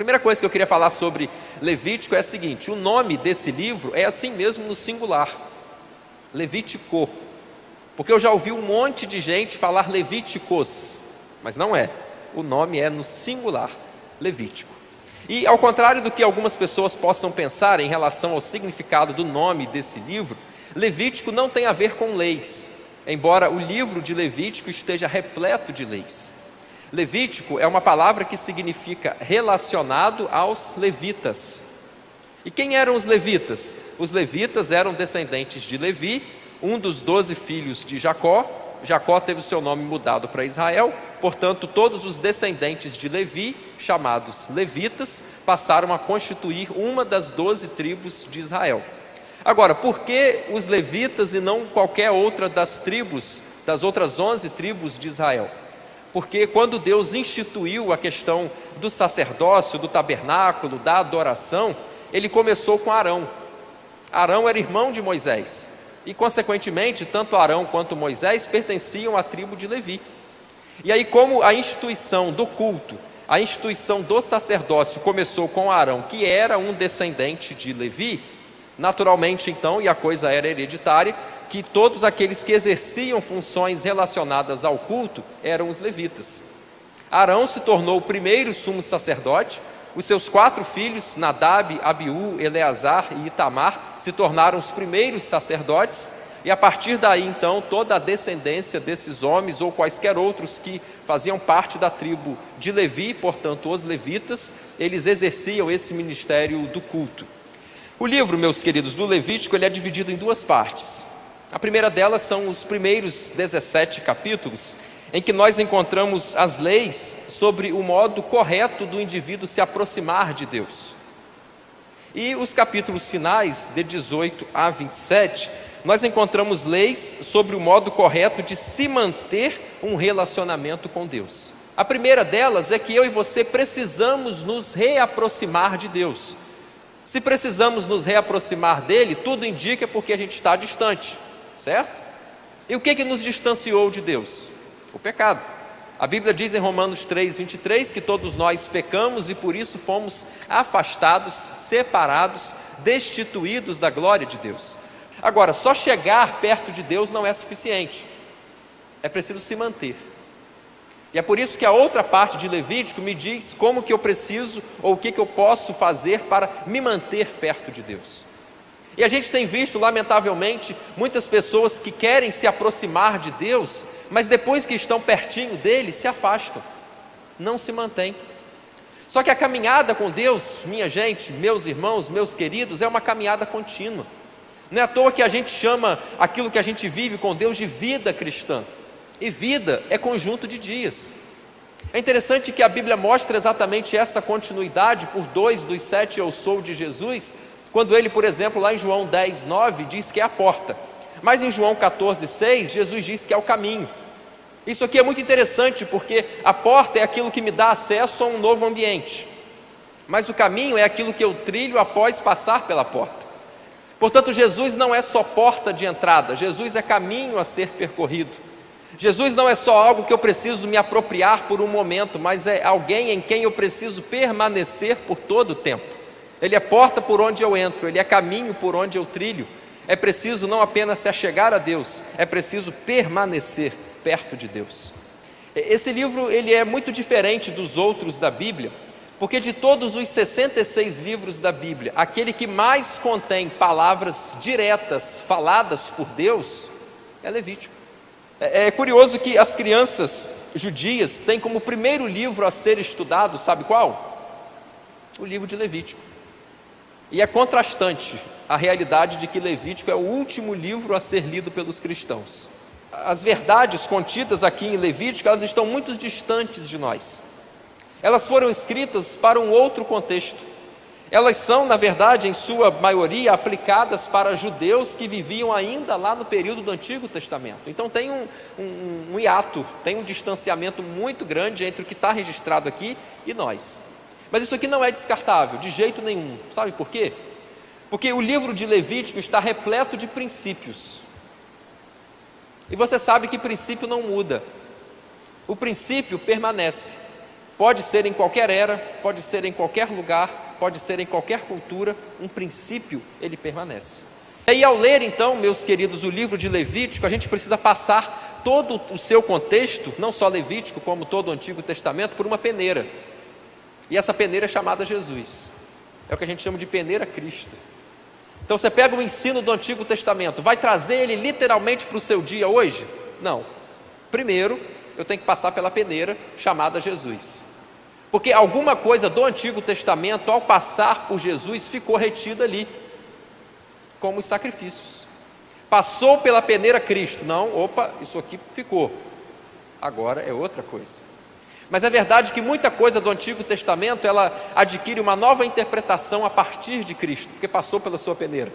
Primeira coisa que eu queria falar sobre Levítico é a seguinte: o nome desse livro é assim mesmo no singular, Levítico, porque eu já ouvi um monte de gente falar Levíticos, mas não é, o nome é no singular, Levítico. E ao contrário do que algumas pessoas possam pensar em relação ao significado do nome desse livro, Levítico não tem a ver com leis, embora o livro de Levítico esteja repleto de leis. Levítico é uma palavra que significa relacionado aos levitas. E quem eram os levitas? Os levitas eram descendentes de Levi, um dos 12 filhos de Jacó. Jacó teve o seu nome mudado para Israel, portanto todos os descendentes de Levi, chamados levitas, passaram a constituir uma das 12 tribos de Israel. Agora, por que os levitas e não qualquer outra das tribos, das outras 11 tribos de Israel? Porque quando Deus instituiu a questão do sacerdócio, do tabernáculo, da adoração, Ele começou com Arão. Arão era irmão de Moisés e, consequentemente, tanto Arão quanto Moisés pertenciam à tribo de Levi. E aí, como a instituição do culto, a instituição do sacerdócio começou com Arão, que era um descendente de Levi, naturalmente então, e a coisa era hereditária, que todos aqueles que exerciam funções relacionadas ao culto eram os levitas. Arão se tornou o primeiro sumo sacerdote, os seus 4 filhos, Nadab, Abiú, Eleazar e Itamar, se tornaram os primeiros sacerdotes, e a partir daí então toda a descendência desses homens ou quaisquer outros que faziam parte da tribo de Levi, portanto os levitas, eles exerciam esse ministério do culto. O livro, meus queridos, do Levítico, ele é dividido em 2 partes. A primeira delas são os primeiros 17 capítulos, em que nós encontramos as leis sobre o modo correto do indivíduo se aproximar de Deus. E os capítulos finais, de 18 a 27, nós encontramos leis sobre o modo correto de se manter um relacionamento com Deus. A primeira delas é que eu e você precisamos nos reaproximar de Deus. Se precisamos nos reaproximar dele, tudo indica porque a gente está distante, certo? E o que nos distanciou de Deus? O pecado. A Bíblia diz em Romanos 3:23 que todos nós pecamos e por isso fomos afastados, separados, destituídos da glória de Deus. Agora, só chegar perto de Deus não é suficiente, é preciso se manter. E é por isso que a outra parte de Levítico me diz como que eu preciso ou o que eu posso fazer para me manter perto de Deus. E a gente tem visto, lamentavelmente, muitas pessoas que querem se aproximar de Deus, mas depois que estão pertinho dele, se afastam, não se mantêm. Só que a caminhada com Deus, minha gente, meus irmãos, meus queridos, é uma caminhada contínua. Não é à toa que a gente chama aquilo que a gente vive com Deus de vida cristã. E vida é conjunto de dias. É interessante que a Bíblia mostra exatamente essa continuidade por 2 dos 7 eu sou de Jesus, quando ele, por exemplo, lá em João 10:9, diz que é a porta. Mas em João 14:6, Jesus diz que é o caminho. Isso aqui é muito interessante, porque a porta é aquilo que me dá acesso a um novo ambiente, mas o caminho é aquilo que eu trilho após passar pela porta. Portanto, Jesus não é só porta de entrada, Jesus é caminho a ser percorrido. Jesus não é só algo que eu preciso me apropriar por um momento, mas é alguém em quem eu preciso permanecer por todo o tempo. Ele é porta por onde eu entro, Ele é caminho por onde eu trilho. É preciso não apenas se achegar a Deus, é preciso permanecer perto de Deus. Esse livro ele é muito diferente dos outros da Bíblia, porque de todos os 66 livros da Bíblia, aquele que mais contém palavras diretas faladas por Deus é Levítico. É curioso que as crianças judias têm como primeiro livro a ser estudado, sabe qual? O livro de Levítico. E é contrastante a realidade de que Levítico é o último livro a ser lido pelos cristãos. As verdades contidas aqui em Levítico, elas estão muito distantes de nós. Elas foram escritas para um outro contexto. Elas são, na verdade, em sua maioria, aplicadas para judeus que viviam ainda lá no período do Antigo Testamento. Então tem um hiato, tem um distanciamento muito grande entre o que está registrado aqui e nós. Mas isso aqui não é descartável, de jeito nenhum. Sabe por quê? Porque o livro de Levítico está repleto de princípios. E você sabe que princípio não muda. O princípio permanece. Pode ser em qualquer era, pode ser em qualquer lugar, pode ser em qualquer cultura, um princípio, ele permanece. E ao ler então, meus queridos, o livro de Levítico, a gente precisa passar todo o seu contexto, não só Levítico, como todo o Antigo Testamento, por uma peneira. E essa peneira é chamada Jesus. É o que a gente chama de peneira Cristo. Então você pega o ensino do Antigo Testamento, vai trazer ele literalmente para o seu dia hoje? Não. Primeiro, eu tenho que passar pela peneira chamada Jesus. Porque alguma coisa do Antigo Testamento, ao passar por Jesus, ficou retida ali, como os sacrifícios. Passou pela peneira Cristo. Não, opa, isso aqui ficou. Agora é outra coisa. Mas é verdade que muita coisa do Antigo Testamento, ela adquire uma nova interpretação a partir de Cristo, porque passou pela sua peneira.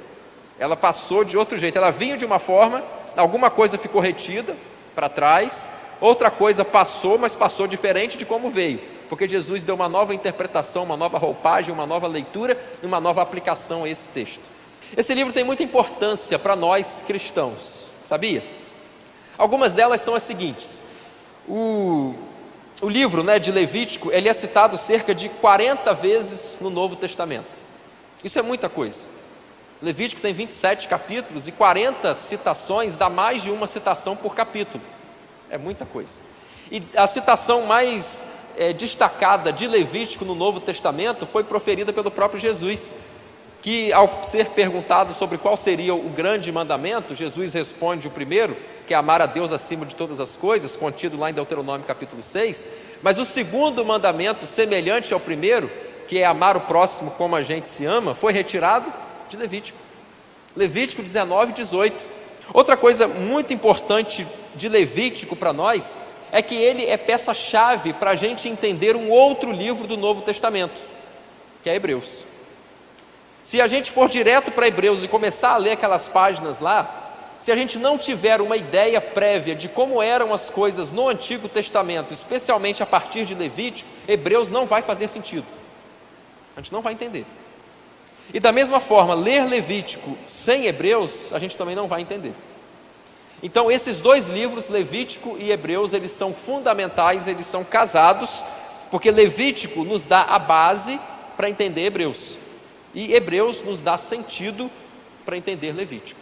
Ela passou de outro jeito, ela vinha de uma forma, alguma coisa ficou retida para trás, outra coisa passou, mas passou diferente de como veio, porque Jesus deu uma nova interpretação, uma nova roupagem, uma nova leitura e uma nova aplicação a esse texto. Esse livro tem muita importância para nós cristãos, sabia? Algumas delas são as seguintes. O livro, de Levítico, ele é citado cerca de 40 vezes no Novo Testamento. Isso é muita coisa. Levítico tem 27 capítulos e 40 citações, dá mais de uma citação por capítulo. É muita coisa. E a citação mais destacada de Levítico no Novo Testamento foi proferida pelo próprio Jesus, que ao ser perguntado sobre qual seria o grande mandamento, Jesus responde o primeiro, que é amar a Deus acima de todas as coisas, contido lá em Deuteronômio capítulo 6, mas o segundo mandamento, semelhante ao primeiro, que é amar o próximo como a gente se ama, foi retirado de Levítico. Levítico 19, 18. Outra coisa muito importante de Levítico para nós, é que ele é peça-chave para a gente entender um outro livro do Novo Testamento, que é Hebreus. Se a gente for direto para Hebreus e começar a ler aquelas páginas lá, se a gente não tiver uma ideia prévia de como eram as coisas no Antigo Testamento, especialmente a partir de Levítico, Hebreus não vai fazer sentido. A gente não vai entender. E da mesma forma, ler Levítico sem Hebreus, a gente também não vai entender. Então esses dois livros, Levítico e Hebreus, eles são fundamentais, eles são casados, porque Levítico nos dá a base para entender Hebreus. E Hebreus nos dá sentido para entender Levítico.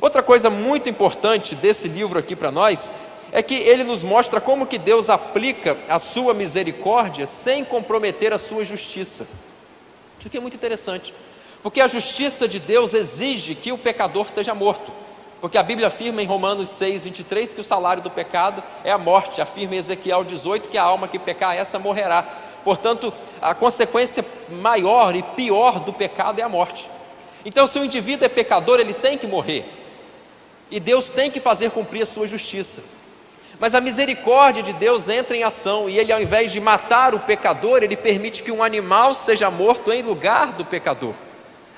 Outra coisa muito importante desse livro aqui para nós, é que ele nos mostra como que Deus aplica a sua misericórdia sem comprometer a sua justiça. Isso aqui é muito interessante, porque a justiça de Deus exige que o pecador seja morto, porque a Bíblia afirma em Romanos 6, 23, que o salário do pecado é a morte, afirma em Ezequiel 18, que a alma que pecar essa morrerá. Portanto, a consequência maior e pior do pecado é a morte. Então, se o indivíduo é pecador, ele tem que morrer, e Deus tem que fazer cumprir a sua justiça. Mas a misericórdia de Deus entra em ação, e ele, ao invés de matar o pecador, ele permite que um animal seja morto em lugar do pecador.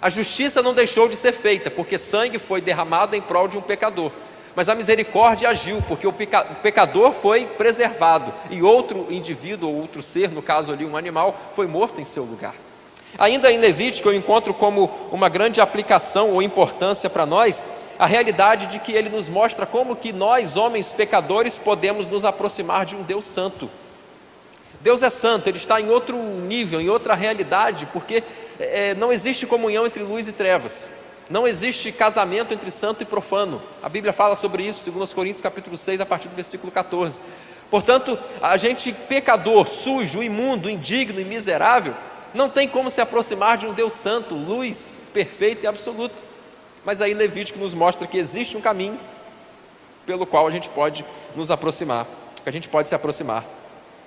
A justiça não deixou de ser feita, porque sangue foi derramado em prol de um pecador, mas a misericórdia agiu, porque o pecador foi preservado, e outro indivíduo, ou outro ser, no caso ali um animal, foi morto em seu lugar. Ainda em Levítico eu encontro como uma grande aplicação ou importância para nós, a realidade de que ele nos mostra como que nós, homens pecadores, podemos nos aproximar de um Deus santo. Deus é santo, ele está em outro nível, em outra realidade, porque não existe comunhão entre luz e trevas, não existe casamento entre santo e profano. A Bíblia fala sobre isso, 2 Coríntios capítulo 6, a partir do versículo 14. Portanto, a gente pecador, sujo, imundo, indigno e miserável, não tem como se aproximar de um Deus santo, luz, perfeito e absoluto. Mas aí Levítico nos mostra que existe um caminho pelo qual a gente pode nos aproximar, que a gente pode se aproximar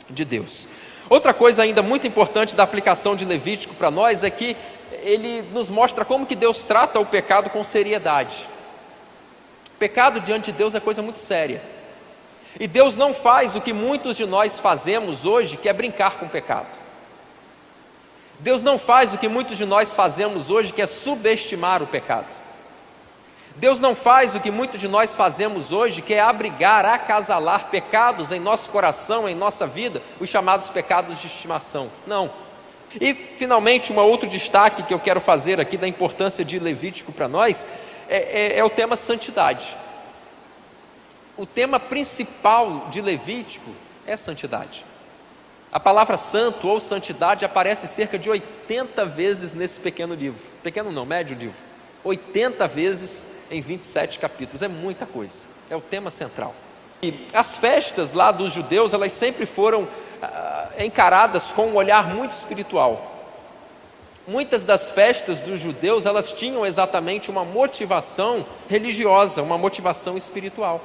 de Deus. Outra coisa ainda muito importante da aplicação de Levítico para nós é que ele nos mostra como que Deus trata o pecado com seriedade. Pecado diante de Deus é coisa muito séria. E Deus não faz o que muitos de nós fazemos hoje, que é brincar com o pecado. Deus não faz o que muitos de nós fazemos hoje, que é subestimar o pecado. Deus não faz o que muitos de nós fazemos hoje, que é abrigar, acasalar pecados em nosso coração, em nossa vida, os chamados pecados de estimação. Não. E finalmente, um outro destaque que eu quero fazer aqui da importância de Levítico para nós, é o tema santidade. O tema principal de Levítico é santidade. A palavra santo ou santidade aparece cerca de 80 vezes nesse pequeno livro. Pequeno não, médio livro. 80 vezes em 27 capítulos, é muita coisa, é o tema central. E as festas lá dos judeus, elas sempre foram encaradas com um olhar muito espiritual. Muitas das festas dos judeus, elas tinham exatamente uma motivação religiosa, uma motivação espiritual.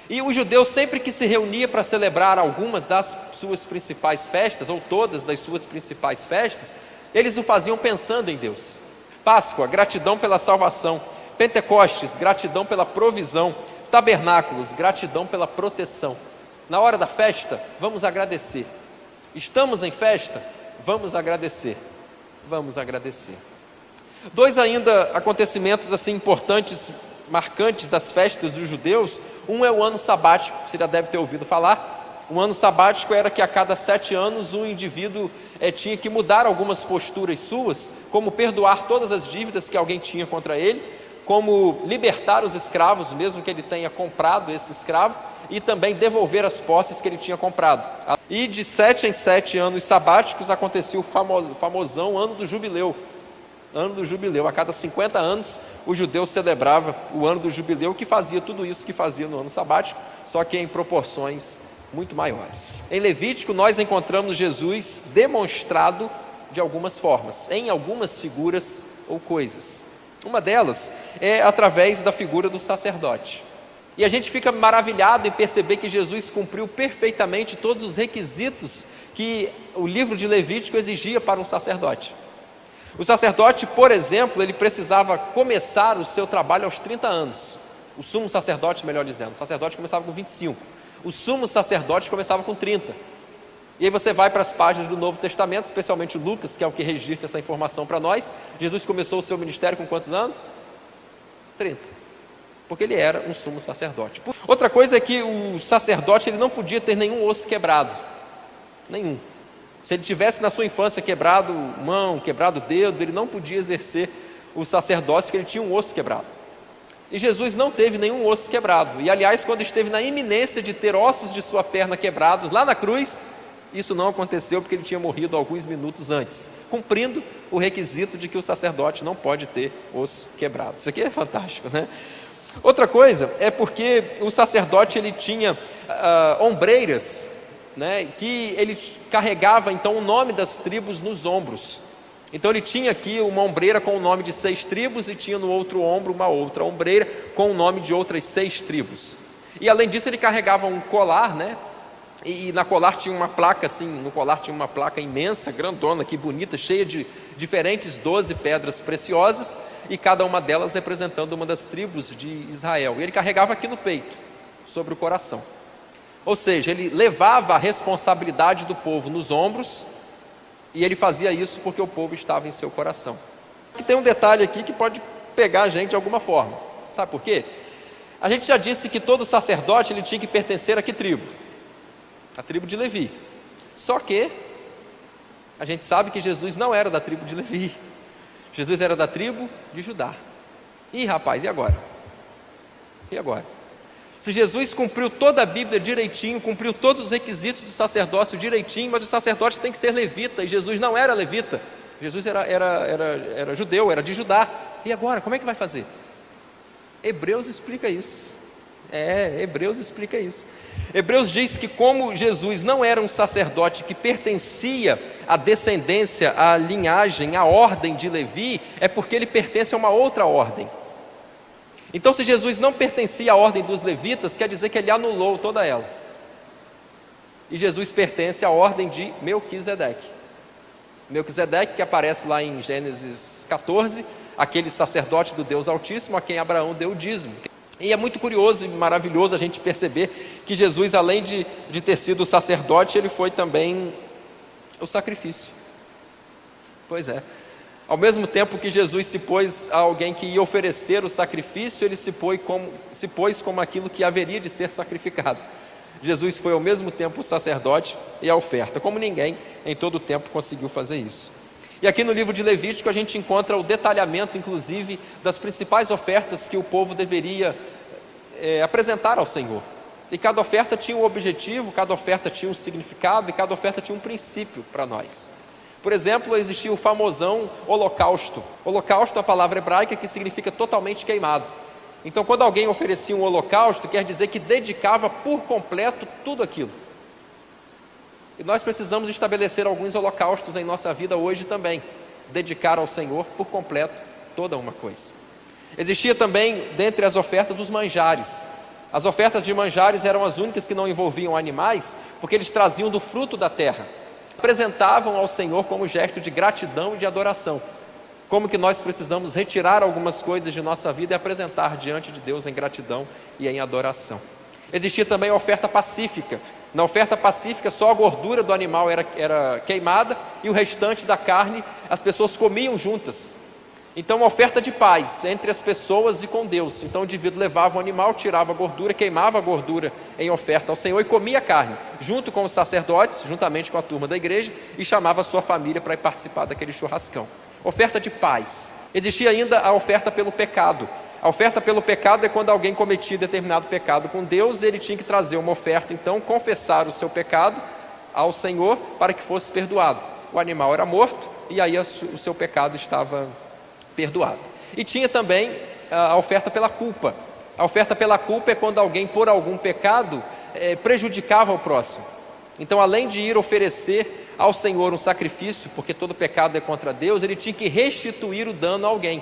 E o judeu sempre que se reunia para celebrar alguma das suas principais festas, ou todas das suas principais festas, eles o faziam pensando em Deus. Páscoa, gratidão pela salvação. Pentecostes, gratidão pela provisão. Tabernáculos, gratidão pela proteção. Na hora da festa, vamos agradecer. Estamos em festa, vamos agradecer. Vamos agradecer. Dois ainda acontecimentos assim importantes, marcantes das festas dos judeus. Um é o ano sabático, você já deve ter ouvido falar. O ano sabático era que a cada 7 anos um indivíduo tinha que mudar algumas posturas suas, como perdoar todas as dívidas que alguém tinha contra ele, como libertar os escravos, mesmo que ele tenha comprado esse escravo, e também devolver as posses que ele tinha comprado. E de 7 em 7 anos sabáticos acontecia o famosão ano do jubileu. Ano do jubileu, a cada 50 anos o judeu celebrava o ano do jubileu, que fazia tudo isso que fazia no ano sabático, só que em proporções muito maiores. Em Levítico nós encontramos Jesus demonstrado de algumas formas, em algumas figuras ou coisas. Uma delas é através da figura do sacerdote. E a gente fica maravilhado em perceber que Jesus cumpriu perfeitamente todos os requisitos que o livro de Levítico exigia para um sacerdote. O sacerdote, por exemplo, ele precisava começar o seu trabalho aos 30 anos. O sumo sacerdote, melhor dizendo, o sacerdote começava com 25. O sumo sacerdote começava com 30. E aí você vai para as páginas do Novo Testamento, especialmente Lucas, que é o que registra essa informação para nós. Jesus começou o seu ministério com quantos anos? 30. Porque ele era um sumo sacerdote. Outra coisa é que o sacerdote ele não podia ter nenhum osso quebrado. Nenhum. Se ele tivesse na sua infância quebrado mão, quebrado dedo, ele não podia exercer o sacerdócio porque ele tinha um osso quebrado. E Jesus não teve nenhum osso quebrado. E aliás, quando esteve na iminência de ter ossos de sua perna quebrados lá na cruz, isso não aconteceu porque ele tinha morrido alguns minutos antes, cumprindo o requisito de que o sacerdote não pode ter osso quebrado. Isso aqui é fantástico, né? Outra coisa é porque o sacerdote ele tinha ombreiras, né, que ele carregava então o nome das tribos nos ombros. Então ele tinha aqui uma ombreira com o nome de 6 tribos e tinha no outro ombro uma outra ombreira com o nome de outras 6 tribos. E além disso ele carregava um colar, né? E na colar tinha uma placa assim, no colar tinha uma placa imensa, grandona, que bonita, cheia de diferentes 12 pedras preciosas, e cada uma delas representando uma das tribos de Israel. E ele carregava aqui no peito, sobre o coração. Ou seja, ele levava a responsabilidade do povo nos ombros, e ele fazia isso porque o povo estava em seu coração. E tem um detalhe aqui que pode pegar a gente de alguma forma. Sabe por quê? A gente já disse que todo sacerdote ele tinha que pertencer a que tribo? A tribo de Levi. Só que a gente sabe que Jesus não era da tribo de Levi. Jesus era da tribo de Judá. Ih, rapaz, e agora? E agora? Se Jesus cumpriu toda a Bíblia direitinho, cumpriu todos os requisitos do sacerdócio direitinho, mas o sacerdote tem que ser levita, e Jesus não era levita. Jesus era judeu, era de Judá. E agora, como é que vai fazer? Hebreus explica isso. Hebreus explica isso. Hebreus diz que como Jesus não era um sacerdote que pertencia à descendência, à linhagem, à ordem de Levi, é porque ele pertence a uma outra ordem. Então se Jesus não pertencia à ordem dos levitas, quer dizer que ele anulou toda ela. E Jesus pertence à ordem de Melquisedeque. Melquisedeque, que aparece lá em Gênesis 14, aquele sacerdote do Deus Altíssimo a quem Abraão deu o dízimo. E é muito curioso e maravilhoso a gente perceber que Jesus, além de ter sido o sacerdote, ele foi também o sacrifício. Pois é. Ao mesmo tempo que Jesus se pôs a alguém que ia oferecer o sacrifício, ele se pôs como aquilo que haveria de ser sacrificado. Jesus foi ao mesmo tempo o sacerdote e a oferta, como ninguém em todo o tempo conseguiu fazer isso. E aqui no livro de Levítico a gente encontra o detalhamento, inclusive, das principais ofertas que o povo deveria apresentar ao Senhor. E cada oferta tinha um objetivo, cada oferta tinha um significado e cada oferta tinha um princípio para nós. Por exemplo, existia o famosão holocausto. Holocausto é a palavra hebraica que significa totalmente queimado. Então, quando alguém oferecia um holocausto, quer dizer que dedicava por completo tudo aquilo. E nós precisamos estabelecer alguns holocaustos em nossa vida hoje também. Dedicar ao Senhor por completo toda uma coisa. Existia também, dentre as ofertas, os manjares. As ofertas de manjares eram as únicas que não envolviam animais, porque eles traziam do fruto da terra. Apresentavam ao Senhor como gesto de gratidão e de adoração. Como que nós precisamos retirar algumas coisas de nossa vida e apresentar diante de Deus em gratidão e em adoração. Existia também a oferta pacífica. Na oferta pacífica, só a gordura do animal era queimada e o restante da carne as pessoas comiam juntas. Então, uma oferta de paz entre as pessoas e com Deus. Então, o indivíduo levava o animal, tirava a gordura, queimava a gordura em oferta ao Senhor e comia a carne, junto com os sacerdotes, juntamente com a turma da igreja, e chamava a sua família para ir participar daquele churrascão. Oferta de paz. Existia ainda a oferta pelo pecado. A oferta pelo pecado é quando alguém cometia determinado pecado com Deus, ele tinha que trazer uma oferta, então, confessar o seu pecado ao Senhor para que fosse perdoado. O animal era morto e aí o seu pecado estava perdoado. E tinha também a oferta pela culpa. A oferta pela culpa é quando alguém, por algum pecado, prejudicava o próximo. Então, além de ir oferecer ao Senhor um sacrifício, porque todo pecado é contra Deus, ele tinha que restituir o dano a alguém.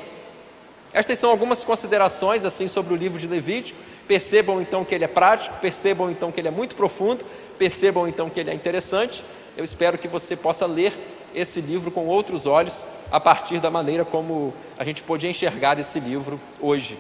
Estas são algumas considerações assim sobre o livro de Levítico. Percebam então que ele é prático, percebam então que ele é muito profundo, percebam então que ele é interessante. Eu espero que você possa ler esse livro com outros olhos, a partir da maneira como a gente pôde enxergar esse livro hoje.